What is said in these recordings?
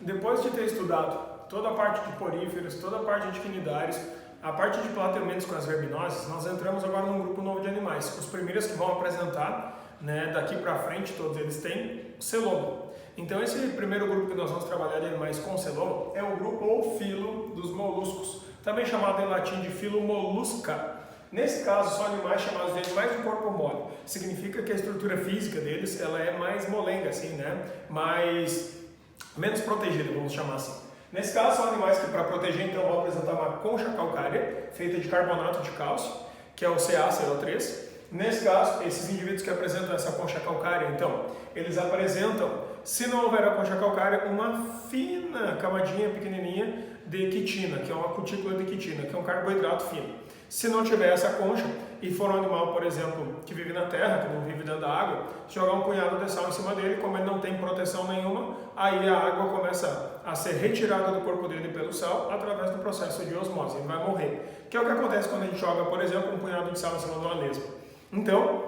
Depois de ter estudado toda a parte de poríferos, toda a parte de quinidários, a parte de plateamentos com as verminoses, nós entramos agora num grupo novo de animais. Os primeiros que vão apresentar, daqui para frente, todos eles têm celoma. Então esse primeiro grupo que nós vamos trabalhar de animais com celoma é o grupo ou filo dos moluscos, também chamado em latim de filo mollusca. Nesse caso, são animais chamados de animais de corpo mole. Significa que a estrutura física deles ela é mais molenga, assim, menos protegida, vamos chamar assim. Nesse caso, são animais que, para proteger, então, vão apresentar uma concha calcária feita de carbonato de cálcio, que é o CaCO3. Nesse caso, esses indivíduos que apresentam essa concha calcária, então, eles apresentam, se não houver a concha calcária, uma fina camadinha pequenininha de quitina, que é uma cutícula de quitina, que é um carboidrato fino. Se não tiver essa concha e for um animal, por exemplo, que vive na terra, que não vive dentro da água, jogar um punhado de sal em cima dele, como ele não tem proteção nenhuma, aí a água começa a ser retirada do corpo dele pelo sal através do processo de osmose, ele vai morrer. Que é o que acontece quando a gente joga, por exemplo, um punhado de sal em cima de uma lesma. Então,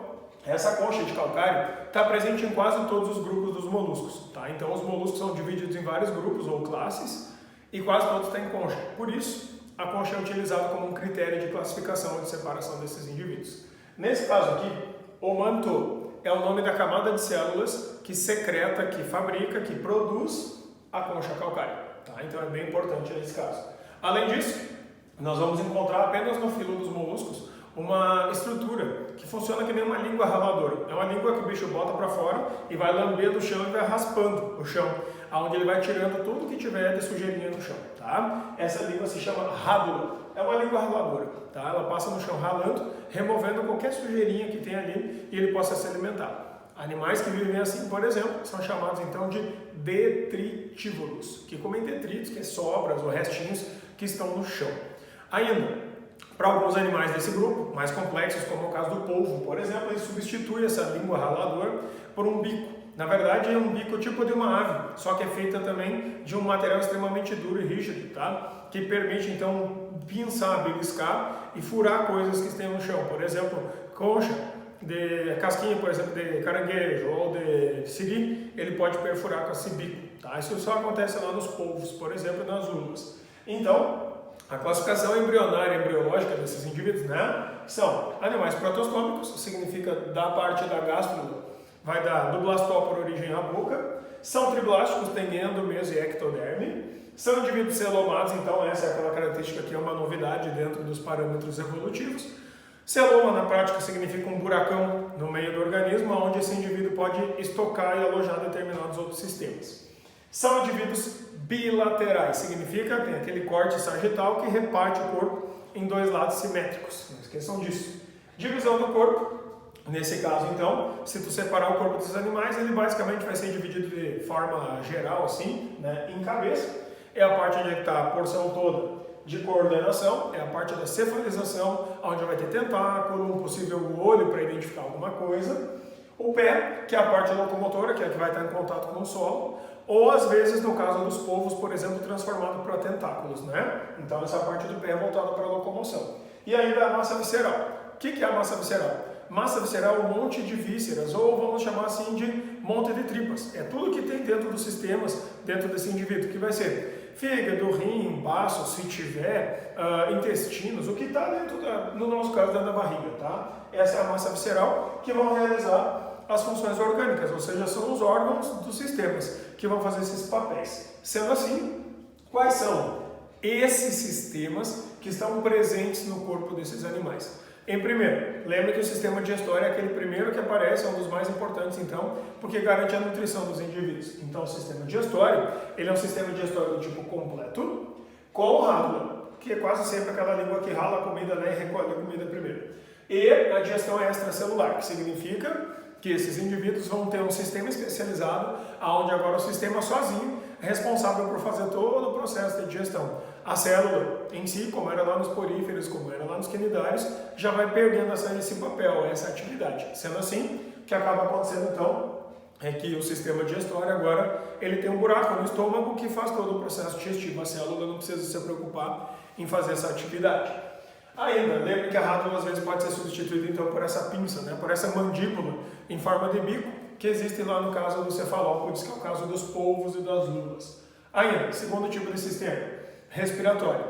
essa concha de calcário está presente em quase todos os grupos dos moluscos. Tá? Então, os moluscos são divididos em vários grupos ou classes e quase todos têm concha. Por isso, a concha é utilizada como um critério de classificação e de separação desses indivíduos. Nesse caso aqui, o manto é o nome da camada de células que secreta, que fabrica, que produz a concha calcária. Tá? Então é bem importante nesse caso. Além disso, nós vamos encontrar apenas no filo dos moluscos uma estrutura que funciona que nem uma língua raladora. É uma língua que o bicho bota para fora e vai lambendo o chão e vai raspando o chão, onde ele vai tirando tudo que tiver de sujeirinha no chão. Tá? Essa língua se chama rádula. É uma língua raladora. Tá? Ela passa no chão ralando, removendo qualquer sujeirinha que tem ali e ele possa se alimentar. Animais que vivem assim, por exemplo, são chamados então de detritívoros, que comem detritos, que é sobras ou restinhos que estão no chão. Ainda, para alguns animais desse grupo, mais complexos, como o caso do polvo, por exemplo, ele substitui essa língua raladora por um bico. Na verdade, é um bico tipo de uma ave, só que é feita também de um material extremamente duro e rígido, tá? Que permite, então, pinçar, beliscar e furar coisas que estão no chão. Por exemplo, concha de casquinha, por exemplo, de caranguejo ou de siri, ele pode perfurar com esse bico, tá? Isso só acontece lá nos polvos, por exemplo, e nas uvas. Então, a classificação embrionária e embriológica desses indivíduos, são animais protostômicos, significa da parte da gástrula, vai do blastó por origem à boca, são triblásticos, tem endo, meso e ectoderme, são indivíduos celomados, então essa é aquela característica que é uma novidade dentro dos parâmetros evolutivos. Celoma, na prática, significa um buracão no meio do organismo, onde esse indivíduo pode estocar e alojar determinados outros sistemas. São indivíduos bilaterais, significa que tem aquele corte sagital que reparte o corpo em dois lados simétricos, não esqueçam disso. Divisão do corpo, nesse caso então, se tu separar o corpo dos animais, ele basicamente vai ser dividido de forma geral, assim, em cabeça. É a parte onde está a porção toda de coordenação, é a parte da cefalização, onde vai ter tentáculo, um possível olho para identificar alguma coisa. O pé, que é a parte locomotora, que é a que vai estar em contato com o solo, ou às vezes, no caso dos polvos, por exemplo, transformado para tentáculos, Então essa parte do pé é voltada para a locomoção. E ainda a massa visceral. O que é a massa visceral? Massa visceral é um monte de vísceras, ou vamos chamar assim de monte de tripas. É tudo que tem dentro dos sistemas, dentro desse indivíduo, que vai ser fígado, rim, baço, se tiver, intestinos, o que está dentro, no nosso caso, dentro da barriga, tá? Essa é a massa visceral que vão realizar as funções orgânicas, ou seja, são os órgãos dos sistemas que vão fazer esses papéis. Sendo assim, quais são esses sistemas que estão presentes no corpo desses animais? Em primeiro, lembre que o sistema digestório é aquele primeiro que aparece, é um dos mais importantes então, porque garante a nutrição dos indivíduos. Então o sistema digestório, ele é um sistema digestório do tipo completo, com rádula, que é quase sempre aquela língua que rala a comida e recolhe a comida primeiro. E a digestão é extracelular, que significa que esses indivíduos vão ter um sistema especializado, onde agora o sistema sozinho é responsável por fazer todo o processo de digestão. A célula em si, como era lá nos poríferos, como era lá nos quinidários, já vai perdendo esse papel, essa atividade. Sendo assim, o que acaba acontecendo então é que o sistema digestório agora ele tem um buraco no estômago que faz todo o processo digestivo. A célula não precisa se preocupar em fazer essa atividade. Ainda, lembre que a rádula às vezes pode ser substituída então por essa pinça, por essa mandíbula em forma de bico que existe lá no caso dos cefalópodes, que é o caso dos polvos e das lulas. Ainda, segundo tipo de sistema, respiratório.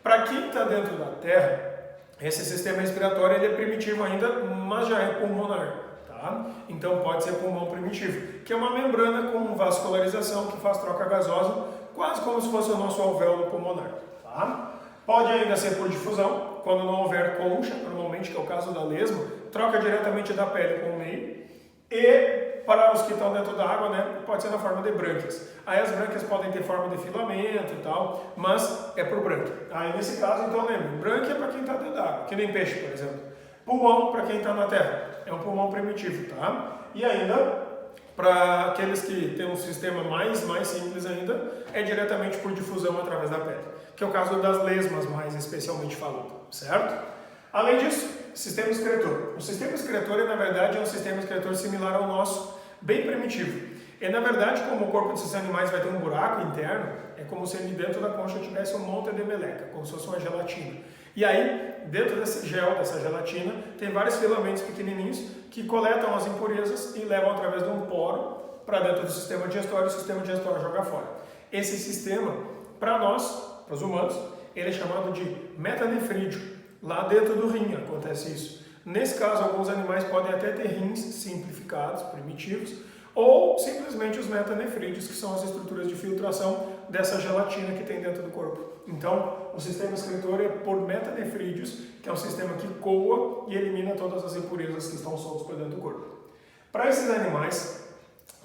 Para quem está dentro da Terra, esse sistema respiratório ele é primitivo ainda, mas já é pulmonar. Tá? Então pode ser pulmão primitivo, que é uma membrana com vascularização que faz troca gasosa, quase como se fosse o nosso alvéolo pulmonar. Tá? Pode ainda ser por difusão, quando não houver concha, normalmente, que é o caso da lesma, troca diretamente da pele com o meio. E para os que estão dentro da água, né, pode ser na forma de brânquias. Aí as brânquias podem ter forma de filamento e tal, mas é por brânquia. Aí nesse caso, então lembre, brânquia é para quem está dentro da água, que nem peixe, por exemplo. Pulmão para quem está na terra, é um pulmão primitivo, tá? E ainda, para aqueles que têm um sistema mais simples ainda, é diretamente por difusão através da pele, que é o caso das lesmas, mais especialmente falando, certo? Além disso, sistema excretor. O sistema excretor, na verdade, é um sistema excretor similar ao nosso, bem primitivo. E, na verdade, como o corpo desses animais vai ter um buraco interno, é como se dentro da concha tivesse um monte de meleca, como se fosse uma gelatina. E aí, dentro desse gel, dessa gelatina, tem vários filamentos pequenininhos que coletam as impurezas e levam através de um poro para dentro do sistema digestório e o sistema digestório joga fora. Esse sistema, para nós, para os humanos, ele é chamado de metanefrídeo. Lá dentro do rim acontece isso. Nesse caso, alguns animais podem até ter rins simplificados, primitivos, ou simplesmente os metanefrídeos, que são as estruturas de filtração dessa gelatina que tem dentro do corpo. Então, o sistema excretor é por metanefrídeos, que é um sistema que coa e elimina todas as impurezas que estão soltas por dentro do corpo. Para esses animais,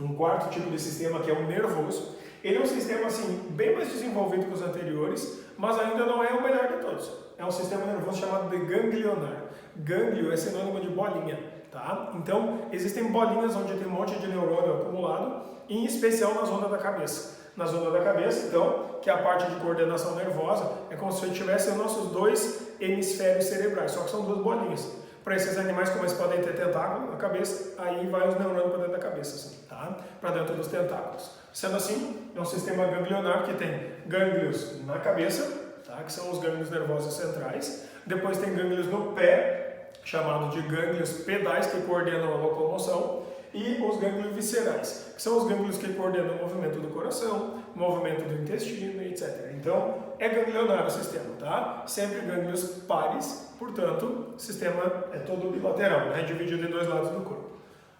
um quarto tipo de sistema, que é o nervoso, ele é um sistema assim, bem mais desenvolvido que os anteriores, mas ainda não é o melhor de todos. É um sistema nervoso chamado de ganglionar. Gânglio é sinônimo de bolinha, tá? Então, existem bolinhas onde tem um monte de neurônio acumulado, em especial na zona da cabeça. Na zona da cabeça, então, que é a parte de coordenação nervosa, é como se tivesse os nossos dois hemisférios cerebrais, só que são duas bolinhas. Para esses animais, como eles podem ter tentáculo na cabeça, aí vai os neurônios para dentro da cabeça, assim, tá? Para dentro dos tentáculos. Sendo assim, é um sistema ganglionar que tem gânglios na cabeça, tá? Que são os gânglios nervosos centrais. Depois tem gânglios no pé, chamados de gânglios pedais, que coordenam a locomoção. E os gânglios viscerais, que são os gânglios que coordenam o movimento do coração, o movimento do intestino, etc. Então, é ganglionar o sistema, tá? Sempre gânglios pares, portanto, o sistema é todo bilateral, né? Dividido em dois lados do corpo.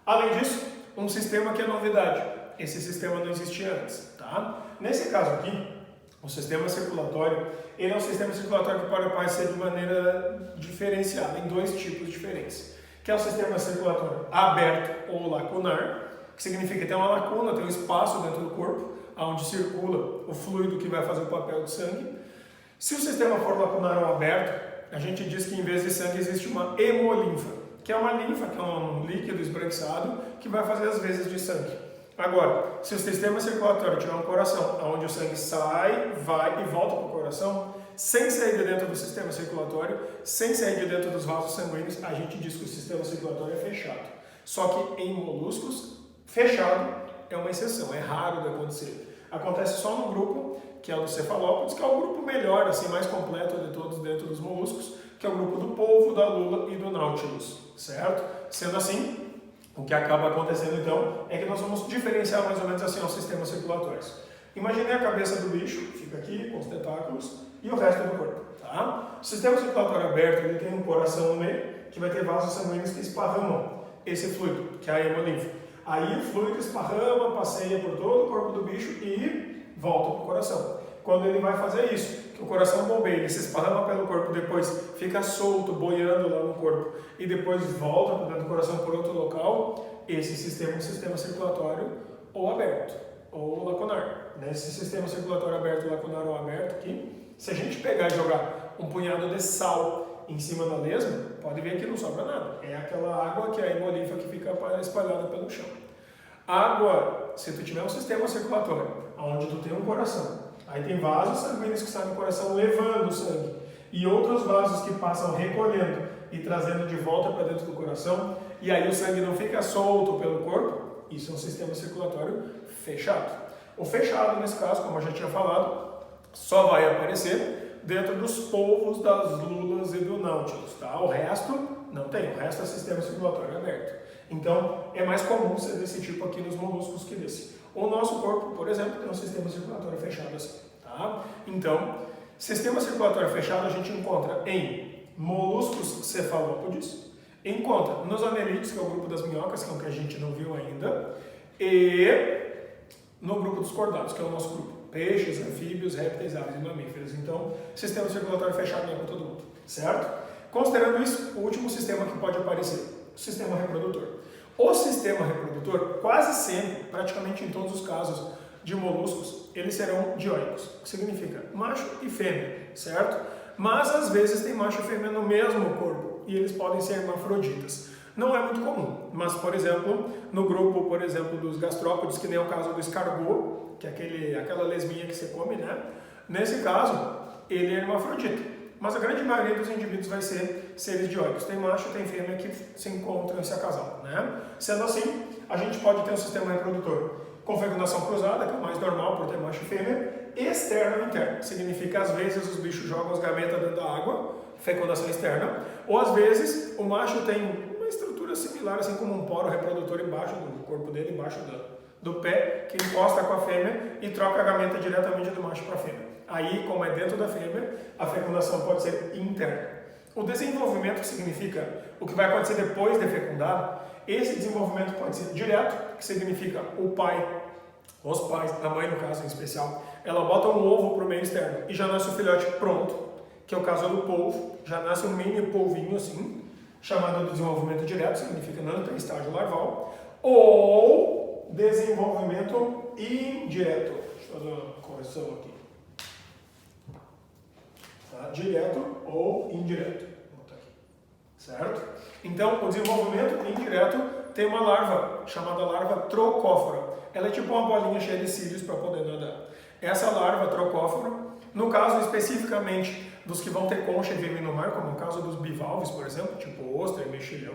Além disso, um sistema que é novidade. Esse sistema não existia antes, tá? Nesse caso aqui, o sistema circulatório, ele é um sistema circulatório que pode aparecer de maneira diferenciada, em dois tipos diferentes. Que é o sistema circulatório aberto ou lacunar, que significa que tem uma lacuna, tem um espaço dentro do corpo, onde circula o fluido que vai fazer o papel de sangue. Se o sistema for lacunar ou aberto, a gente diz que em vez de sangue existe uma hemolinfa, que é uma linfa, que é um líquido esbranquiçado, que vai fazer as vezes de sangue. Agora, se o sistema circulatório tiver um coração, onde o sangue sai, vai e volta para o coração, sem sair de dentro do sistema circulatório, sem sair de dentro dos vasos sanguíneos, a gente diz que o sistema circulatório é fechado. Só que em moluscos, fechado é uma exceção, é raro de acontecer. Acontece só no grupo, que é o dos cefalópodes, que é o grupo melhor, assim, mais completo de todos dentro dos moluscos, que é o grupo do polvo, da lula e do nautilus, certo? Sendo assim, o que acaba acontecendo então é que nós vamos diferenciar mais ou menos assim os sistemas circulatórios. Imaginei a cabeça do bicho, fica aqui com os tentáculos, e o resto do corpo, tá? O sistema circulatório aberto, ele tem um coração no meio, que vai ter vasos sanguíneos que esparramam esse fluido, que é a hemolinfa. Aí o fluido esparrama, passeia por todo o corpo do bicho e volta para o coração. Quando ele vai fazer isso, que o coração bombeia, ele se esparrama pelo corpo, depois fica solto, boiando lá no corpo, e depois volta para dentro do coração por outro local, esse sistema é um sistema circulatório ou aberto, ou lacunar. Nesse sistema circulatório aberto, lacunar ou aberto aqui, se a gente pegar e jogar um punhado de sal em cima da lesma, pode ver que não sobra nada. É aquela água que é a hemolinfa que fica espalhada pelo chão. Água, se tu tiver um sistema circulatório, onde tu tem um coração, aí tem vasos sanguíneos que saem do coração levando o sangue, e outros vasos que passam recolhendo e trazendo de volta para dentro do coração, e aí o sangue não fica solto pelo corpo, isso é um sistema circulatório fechado. O fechado, nesse caso, como eu já tinha falado, só vai aparecer dentro dos polvos, das lulas e do nautilus, tá? O resto não tem, o resto é sistema circulatório aberto. Então, é mais comum ser desse tipo aqui nos moluscos que desse. O nosso corpo, por exemplo, tem um sistema circulatório fechado assim, tá? Então, sistema circulatório fechado a gente encontra em moluscos cefalópodes, encontra nos anelídeos, que é o grupo das minhocas, que é o que a gente não viu ainda, e no grupo dos cordados, que é o nosso grupo. Peixes, anfíbios, répteis, aves e mamíferos. Então, sistema circulatório fechado não é para todo mundo, certo? Considerando isso, o último sistema que pode aparecer, o sistema reprodutor. O sistema reprodutor, quase sempre, praticamente em todos os casos de moluscos, eles serão dioicos, que significa macho e fêmea, certo? Mas às vezes tem macho e fêmea no mesmo corpo e eles podem ser hermafroditas. Não é muito comum, mas por exemplo, no grupo, por exemplo, dos gastrópodes, que nem é o caso do escargot, que é aquela lesminha que você come, né? Nesse caso, ele é hermafrodita. Mas a grande maioria dos indivíduos vai ser seres dioicos. Tem macho e tem fêmea que se encontram e se acasalam, né? Sendo assim, a gente pode ter um sistema reprodutor com fecundação cruzada, que é o mais normal por ter macho e fêmea, externo e interno. Significa, às vezes, os bichos jogam os gametas dentro da água, fecundação externa, ou às vezes o macho tem uma estrutura similar, assim como um poro reprodutor embaixo do corpo dele, embaixo do pé, que encosta com a fêmea e troca a gameta diretamente do macho para a fêmea. Aí, como é dentro da fêmea, a fecundação pode ser interna. O desenvolvimento significa o que vai acontecer depois de fecundado. Esse desenvolvimento pode ser direto, que significa o pai, os pais, a mãe no caso em especial, ela bota um ovo para o meio externo e já nasce o filhote pronto, que é o caso do polvo, já nasce um mini polvinho assim, chamado de desenvolvimento direto, significa não tem estágio larval, ou desenvolvimento indireto. Deixa eu fazer uma correção aqui. Tá? Direto ou indireto. Vou botar aqui. Certo? Então, o desenvolvimento indireto tem uma larva chamada larva trocófora. Ela é tipo uma bolinha cheia de cílios para poder nadar. Essa larva trocófora, no caso especificamente dos que vão ter concha e vivem no mar, como o caso dos bivalves, por exemplo, tipo ostra e mexilhão,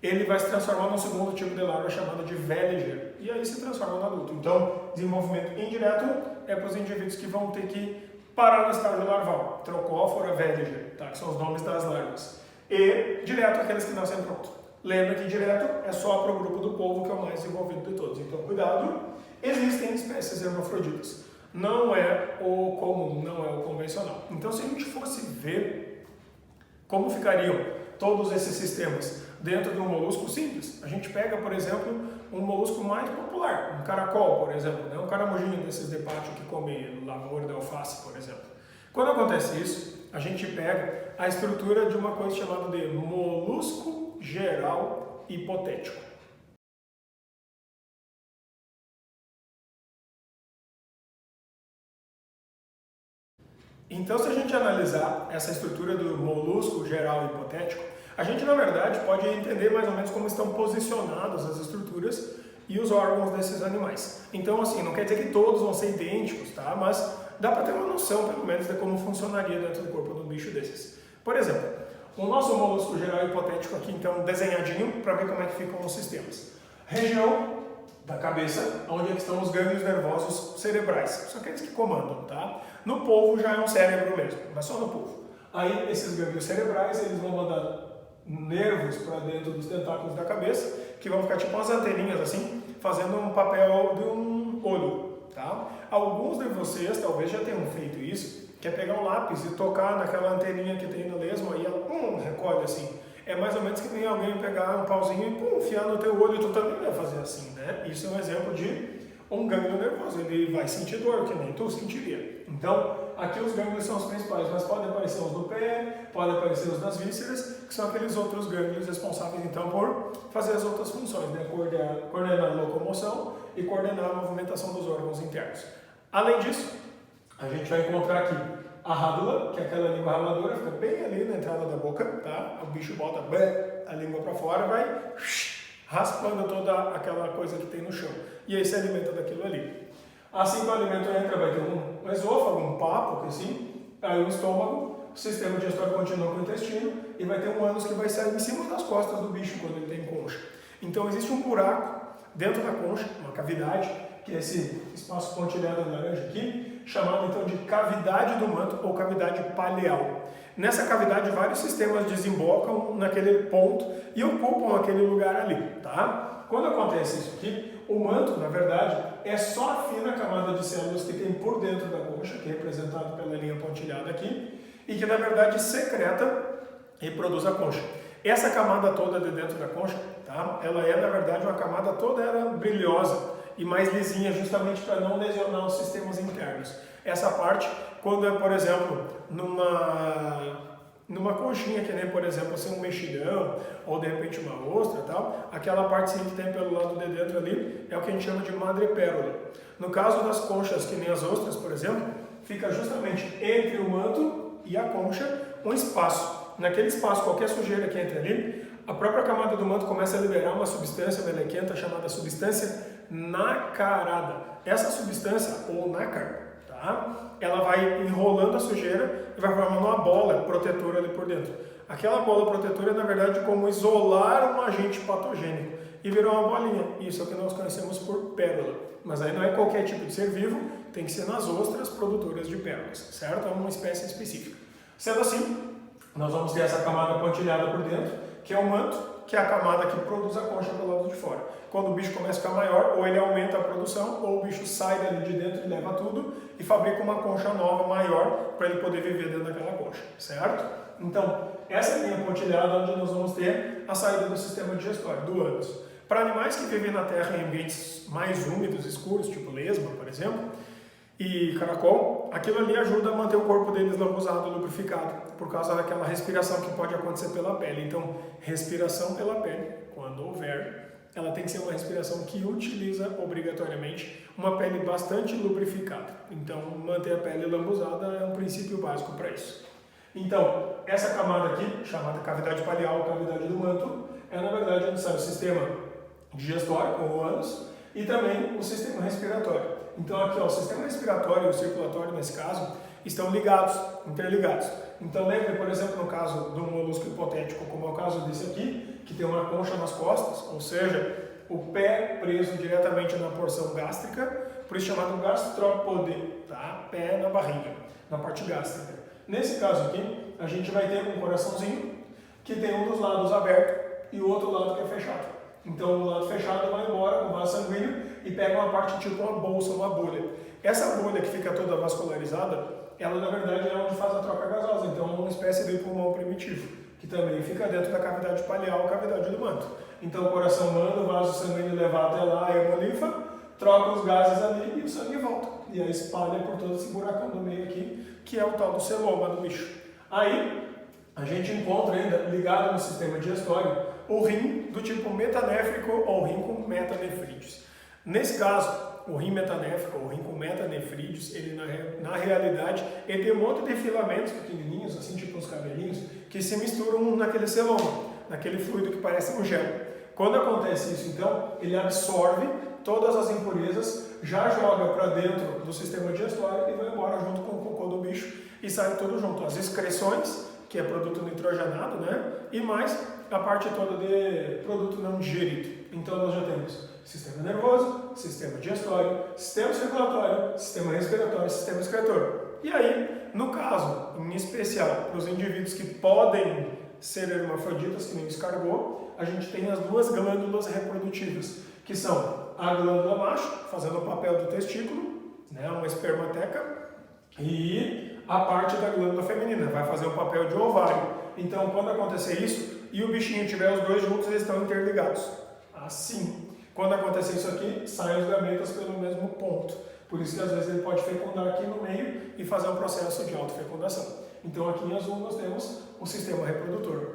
ele vai se transformar num segundo tipo de larva chamado de Veliger, e aí se transforma no adulto. Então, desenvolvimento indireto é para os indivíduos que vão ter que parar no estágio larval, trocófora, Veliger, tá? Que são os nomes das larvas. E direto aqueles que nascem pronto. Lembra que direto é só para o grupo do polvo, que é o mais desenvolvido de todos. Então, cuidado, existem espécies hermafroditas. Não é o comum, não é o convencional. Então, se a gente fosse ver como ficariam todos esses sistemas dentro de um molusco simples, a gente pega, por exemplo, um molusco mais popular, um caracol, por exemplo, né? Um caramujinho desses de pátio que come lavoura de alface, por exemplo. Quando acontece isso, a gente pega a estrutura de uma coisa chamada de molusco geral hipotético. Então, se a gente analisar essa estrutura do molusco geral hipotético, a gente, na verdade, pode entender mais ou menos como estão posicionadas as estruturas e os órgãos desses animais. Então, assim, não quer dizer que todos vão ser idênticos, tá? Mas dá para ter uma noção, pelo menos, de como funcionaria dentro do corpo de um bicho desses. Por exemplo, o nosso molusco geral hipotético aqui, então, desenhadinho, para ver como é que ficam os sistemas. Região da cabeça, onde estão os gânglios nervosos cerebrais, são aqueles que comandam, tá? No polvo já é um cérebro mesmo, mas só no polvo. Aí esses gânglios cerebrais, eles vão mandar nervos para dentro dos tentáculos da cabeça, que vão ficar tipo umas anteninhas assim, fazendo um papel de um olho, tá? Alguns de vocês talvez já tenham feito isso, que é pegar um lápis e tocar naquela anteninha que tem no lesma e ela recolhe assim. É mais ou menos que nem alguém pegar um pauzinho e enfiar no teu olho e tu também vai fazer assim, né? Isso é um exemplo de um gânglio nervoso, ele vai sentir dor, que nem tu sentiria. Então, aqui os gânglios são os principais, mas podem aparecer os do pé, podem aparecer os das vísceras, que são aqueles outros gânglios responsáveis, então, por fazer as outras funções, né? Coordenar a locomoção e coordenar a movimentação dos órgãos internos. Além disso, a gente vai encontrar aqui a rádula, que é aquela língua raladora, fica bem ali na entrada da boca, tá? O bicho bota a língua para fora, vai raspando toda aquela coisa que tem no chão. E aí se alimenta daquilo ali. Assim que o alimento entra, vai ter um esôfago, um papo, assim, aí o estômago, o sistema digestório continua com o intestino e vai ter um ânus que vai sair em cima das costas do bicho quando ele tem concha. Então existe um buraco dentro da concha, uma cavidade, que é esse espaço pontilhado laranja aqui, chamado então de cavidade do manto ou cavidade paleal. Nessa cavidade, vários sistemas desembocam naquele ponto e ocupam aquele lugar ali, tá? Quando acontece isso aqui, o manto, na verdade, é só a fina camada de células que tem por dentro da concha, que é representado pela linha pontilhada aqui, e que na verdade secreta e produz a concha. Essa camada toda de dentro da concha, tá? Ela é na verdade uma camada toda brilhosa e mais lisinha, justamente para não lesionar os sistemas internos. Essa parte, quando é, por exemplo, numa conchinha que nem, por exemplo, assim, um mexilhão ou de repente uma ostra, tal, aquela partezinha que tem pelo lado de dentro ali é o que a gente chama de madrepérola. No caso das conchas, que nem as ostras, por exemplo, fica justamente entre o manto e a concha um espaço. Naquele espaço, qualquer sujeira que entre ali, a própria camada do manto começa a liberar uma substância melequenta chamada substância nacarada. Essa substância, ou nácar, tá? Ela vai enrolando a sujeira e vai formando uma bola protetora ali por dentro. Aquela bola protetora é, na verdade, como isolar um agente patogênico e virou uma bolinha. Isso é o que nós conhecemos por pérola. Mas aí não é qualquer tipo de ser vivo, tem que ser nas ostras produtoras de pérolas, certo? É uma espécie específica. Sendo assim, nós vamos ter essa camada pontilhada por dentro, que é o manto, que é a camada que produz a concha pelo lado de fora. Quando o bicho começa a ficar maior, ou ele aumenta a produção, ou o bicho sai dali de dentro e leva tudo e fabrica uma concha nova, maior, para ele poder viver dentro daquela concha, certo? Então, essa linha pontilhada onde nós vamos ter a saída do sistema digestório, do ânus. Para animais que vivem na terra em ambientes mais úmidos, escuros, tipo lesma, por exemplo, e caracol, aquilo ali ajuda a manter o corpo deles lambuzado, lubrificado, por causa daquela respiração que pode acontecer pela pele. Então, respiração pela pele, quando houver, ela tem que ser uma respiração que utiliza obrigatoriamente uma pele bastante lubrificada. Então, manter a pele lambuzada é um princípio básico para isso. Então, essa camada aqui, chamada cavidade palial, cavidade do manto, é na verdade onde sai o sistema digestório, com o ânus, e também o sistema respiratório. Então aqui, ó, o sistema respiratório e o circulatório, nesse caso, estão ligados, interligados. Então lembre, por exemplo, no caso do molusco hipotético, como é o caso desse aqui, que tem uma concha nas costas, ou seja, o pé preso diretamente na porção gástrica, por isso chamado gastrópode, tá? Pé na barriga, na parte gástrica. Nesse caso aqui, a gente vai ter um coraçãozinho, que tem um dos lados aberto e o outro lado que é fechado. Então, o lado fechado vai embora com o vaso sanguíneo e pega uma parte tipo uma bolsa, uma bolha. Essa bolha que fica toda vascularizada, ela na verdade é onde faz a troca gasosa. Então, é uma espécie de pulmão primitivo, que também fica dentro da cavidade palial, cavidade do manto. Então, o coração manda o vaso sanguíneo levar até lá a hemolinfa, troca os gases ali e o sangue volta. E aí espalha por todo esse buracão do meio aqui, que é o tal do celoma do bicho. Aí, a gente encontra ainda, ligado no sistema digestório, o rim do tipo metanéfrico ou rim com metanefrídeos. Nesse caso, o rim metanéfrico ou rim com metanefrídeos, ele na realidade, ele tem um monte de filamentos pequenininhos, assim tipo uns cabelinhos, que se misturam naquele celoma, naquele fluido que parece um gel. Quando acontece isso, então, ele absorve todas as impurezas, já joga para dentro do sistema digestório e vai embora junto com o cocô do bicho e sai tudo junto. As excreções, que é produto nitrogenado, né? E mais a parte toda de produto não digerido. Então nós já temos sistema nervoso, sistema digestório, sistema circulatório, sistema respiratório, sistema excretor. E aí, no caso, em especial, para os indivíduos que podem ser hermafroditas, que nem o escargot, a gente tem as duas glândulas reprodutivas, que são a glândula macho, fazendo o papel do testículo, né? Uma espermateca, e a parte da glândula feminina, vai fazer o papel de ovário. Então, quando acontecer isso, e o bichinho tiver os dois juntos, eles estão interligados. Assim, quando acontecer isso aqui, saem os gametas pelo mesmo ponto. Por isso que às vezes ele pode fecundar aqui no meio e fazer um processo de autofecundação. Então, aqui em azul nós temos o sistema reprodutor.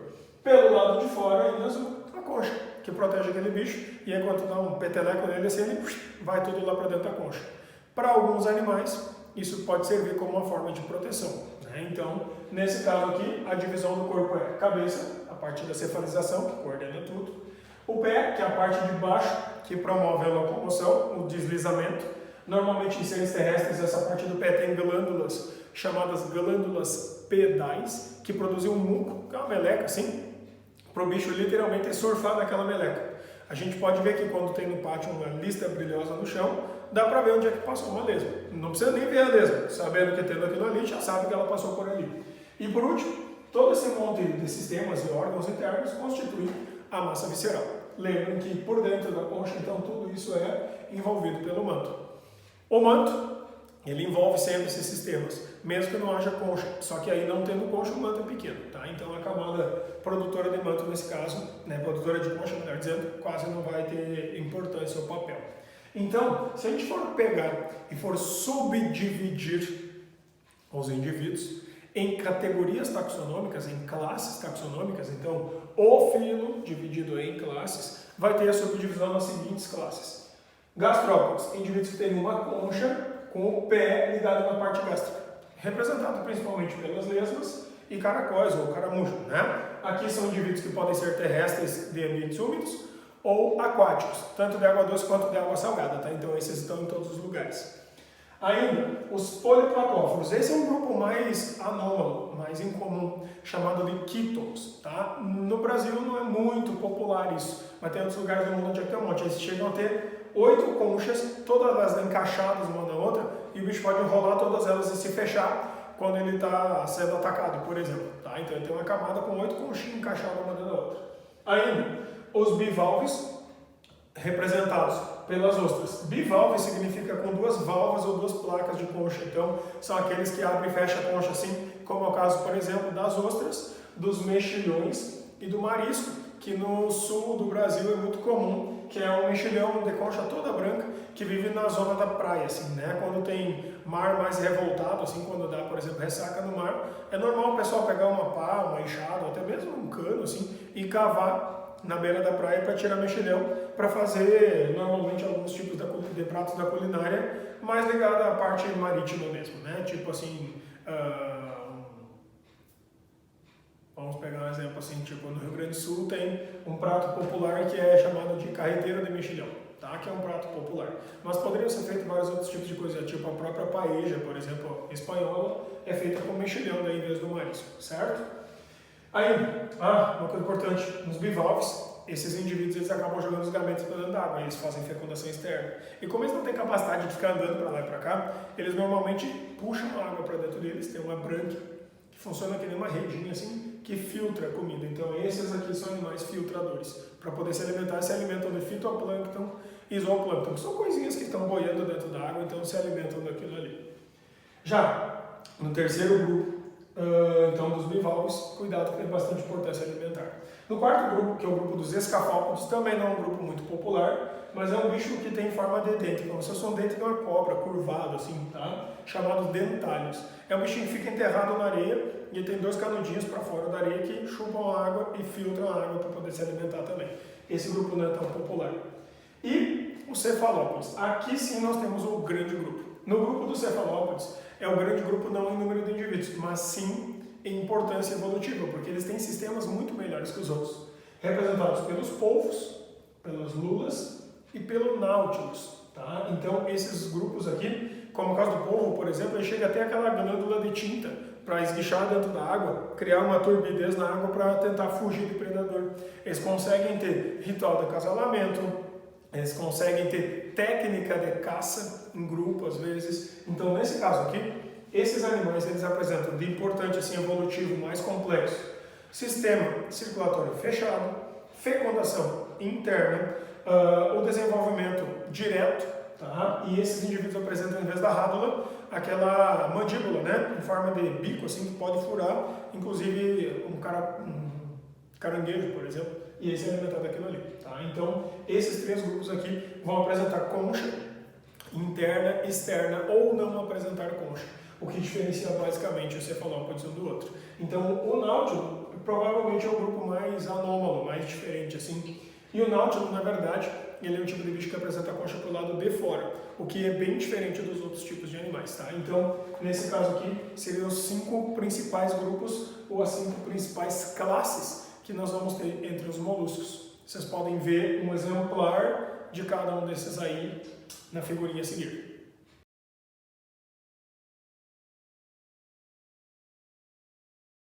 Pelo lado de fora, em azul, a concha, que protege aquele bicho, e aí quando dá um peteleco nele, assim, ele vai tudo lá para dentro da concha. Para alguns animais, isso pode servir como uma forma de proteção, né? Então, nesse caso aqui, a divisão do corpo é cabeça, a parte da cefalização, que coordena tudo, o pé, que é a parte de baixo, que promove a locomoção, o deslizamento. Normalmente em seres terrestres, essa parte do pé tem glândulas, chamadas glândulas pedais, que produzem um muco, que é uma meleca assim, para o bicho literalmente surfar naquela meleca. A gente pode ver que quando tem no pátio uma lista brilhosa no chão, dá para ver onde é que passou uma lesma. Não precisa nem ver a lesma, sabendo que tendo aquilo ali, já sabe que ela passou por ali. E por último, todo esse monte de sistemas e órgãos internos constitui a massa visceral. Lembrem que por dentro da concha, então, tudo isso é envolvido pelo manto. O manto, ele envolve sempre esses sistemas, mesmo que não haja concha, só que aí não tendo concha o manto é pequeno, tá? Então a camada produtora de manto nesse caso, né, produtora de concha, melhor dizendo, quase não vai ter importância ou papel. Então, se a gente for pegar e for subdividir os indivíduos em categorias taxonômicas, em classes taxonômicas, então o filo dividido em classes vai ter a subdivisão nas seguintes classes. Gastrópodes, indivíduos que têm uma concha com o pé ligado na parte gástrica, representado principalmente pelas lesmas e caracóis ou caramujo, né? Aqui são indivíduos que podem ser terrestres de ambientes úmidos ou aquáticos, tanto de água doce quanto de água salgada, tá? Então esses estão em todos os lugares. Ainda, os poliplatóforos, esse é um grupo mais anômalo, mais incomum, chamado de quítons, tá? No Brasil não é muito popular isso, mas tem outros lugares do mundo onde tem um monte. Eles chegam a ter 8 conchas, todas elas encaixadas uma na outra, e o bicho pode enrolar todas elas e se fechar quando ele está sendo atacado, por exemplo, tá? Então ele tem uma camada com 8 conchinhas encaixadas uma na outra. Ainda, os bivalves, representados pelas ostras. Bivalve significa com 2 válvulas ou 2 placas de concha, então são aqueles que abrem e fecham a concha assim, como é o caso, por exemplo, das ostras, dos mexilhões e do marisco, que no sul do Brasil é muito comum, que é um mexilhão de concha toda branca, que vive na zona da praia, assim, né? Quando tem mar mais revoltado, assim, quando dá, por exemplo, ressaca no mar, é normal o pessoal pegar uma pá, uma enxada, ou até mesmo um cano, assim, e cavar na beira da praia para tirar mexilhão, para fazer normalmente alguns tipos de pratos da culinária, mais ligado à parte marítima mesmo, né? Tipo assim, vamos pegar um exemplo assim, tipo no Rio Grande do Sul tem um prato popular que é chamado de carreteira de mexilhão, tá? Que é um prato popular. Mas poderiam ser feitos vários outros tipos de coisa, tipo a própria paella, por exemplo, espanhola, é feita com mexilhão daí em vez do marisco, certo? Ainda, uma coisa importante, nos bivalves, esses indivíduos eles acabam jogando os gametos para dentro da água, eles fazem fecundação externa. E como eles não têm capacidade de ficar andando para lá e para cá, eles normalmente puxam a água para dentro deles, tem uma brânquia que funciona que nem uma redinha assim, que filtra a comida. Então esses aqui são animais filtradores. Para poder se alimentar, se alimentam de fitoplâncton e zooplâncton, que são coisinhas que estão boiando dentro da água, então se alimentam daquilo ali. Já no terceiro grupo, então dos bivalves, cuidado que tem bastante importância alimentar. No quarto grupo, que é o grupo dos escafópodes, também não é um grupo muito popular, mas é um bicho que tem forma de dente, como se fosse um dente de uma cobra, curvado assim, tá? Chamado dentálios. É um bichinho que fica enterrado na areia e ele tem 2 canudinhos para fora da areia que chupam a água e filtram a água para poder se alimentar também. Esse grupo não é tão popular. E os cefalópodes. Aqui sim nós temos o grande grupo. No grupo dos cefalópodes, é o grande grupo não em número de indivíduos, mas sim em importância evolutiva, porque eles têm sistemas muito melhores que os outros, representados pelos polvos, pelas lulas e pelo Nautilus, tá? Então esses grupos aqui, como o caso do polvo, por exemplo, ele chega até aquela glândula de tinta para esguichar dentro da água, criar uma turbidez na água para tentar fugir do predador. Eles conseguem ter ritual de acasalamento, eles conseguem ter técnica de caça em grupo às vezes. Então nesse caso aqui, esses animais eles apresentam de importante assim, evolutivo mais complexo, sistema circulatório fechado, fecundação interna, o desenvolvimento direto, tá? E esses indivíduos apresentam, em vez da rádula, aquela mandíbula, né? Em forma de bico, assim, que pode furar, inclusive um caranguejo, por exemplo, e esse é alimentado daquilo ali, tá? Então, esses 3 grupos aqui vão apresentar concha interna, externa ou não apresentar concha, o que diferencia basicamente o cefalópodes um do outro. Então, o náutilo provavelmente é o grupo mais anômalo, mais diferente assim. E o náutilo, na verdade, ele é um tipo de bicho que apresenta a concha para o lado de fora, o que é bem diferente dos outros tipos de animais, tá? Então, nesse caso aqui, seriam os 5 principais grupos ou as 5 principais classes que nós vamos ter entre os moluscos. Vocês podem ver um exemplar de cada um desses aí na figurinha a seguir.